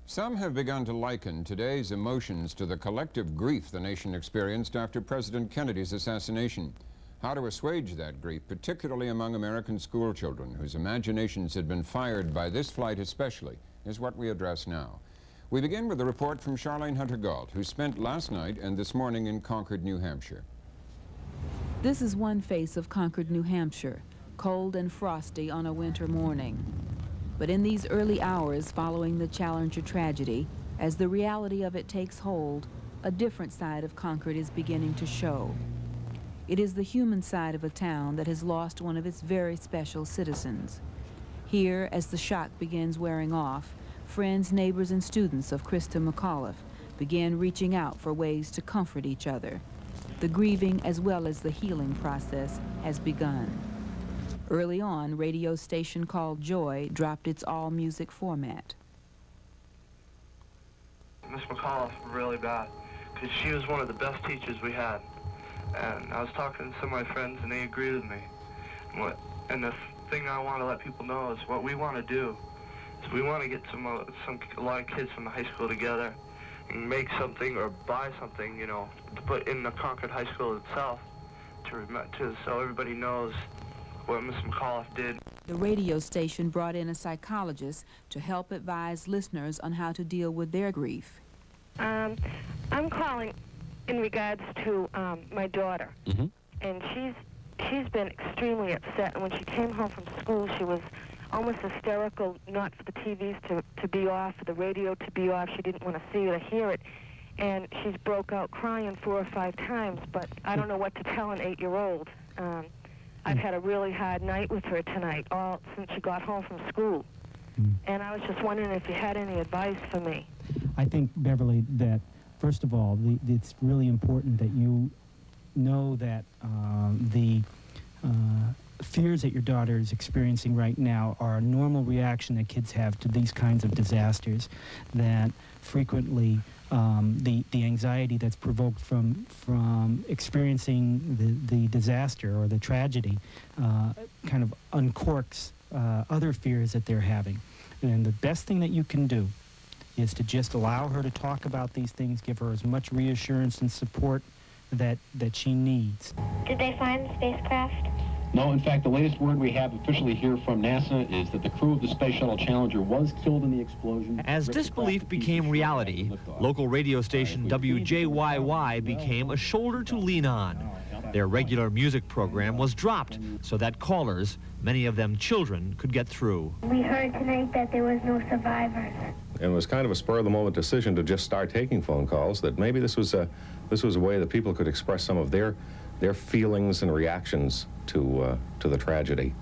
Some have begun to liken today's emotions to the collective grief the nation experienced after President Kennedy's assassination. How to assuage that grief, particularly among American school children whose imaginations had been fired by this flight especially, is what we address now. We begin with a report from Charlene Hunter-Gault, who spent last night and this morning in Concord, New Hampshire. This is one face of Concord, New Hampshire, cold and frosty on a winter morning. But in these early hours following the Challenger tragedy, as the reality of it takes hold, a different side of Concord is beginning to show. It is the human side of a town that has lost one of its very special citizens. Here, as the shock begins wearing off, friends, neighbors, and students of Christa McAuliffe began reaching out for ways to comfort each other. The grieving as well as the healing process has begun. Early on, a radio station called Joy dropped its all-music format. Miss McAuliffe really bad, because she was one of the best teachers we had. And I was talking to some of my friends, and they agreed with me. And the thing I want to let people know is what we want to do is we want to get a lot of kids from the high school together and make something or buy something, you know, to put in the Concord High School itself so everybody knows what Miss McAuliffe did. The radio station brought in a psychologist to help advise listeners on how to deal with their grief. I'm calling in regards to my daughter, and she's been extremely upset. And when she came home from school, she was almost hysterical, not for the TVs to be off, for the radio to be off. She didn't want to see it or hear it. And she's broke out crying 4 or 5 times, but I don't know what to tell an 8-year-old. I've had a really hard night with her tonight, all since she got home from school. And I was just wondering if you had any advice for me. I think, Beverly, that first of all, it's really important that you know that the fears that your daughter is experiencing right now are a normal reaction that kids have to these kinds of disasters, that frequently the anxiety that's provoked from experiencing the disaster or the tragedy kind of uncorks other fears that they're having. And the best thing that you can do is to just allow her to talk about these things, give her as much reassurance and support that she needs. Did they find the spacecraft? No, in fact, the latest word we have officially here from NASA is that the crew of the Space Shuttle Challenger was killed in the explosion. As disbelief became reality, local radio station WJYY became a shoulder to lean on. Their regular music program was dropped so that callers, many of them children, could get through. We heard tonight that there was no survivors. And it was kind of a spur-of-the-moment decision to just start taking phone calls, that maybe this was a way that people could express some of their feelings and reactions to the tragedy.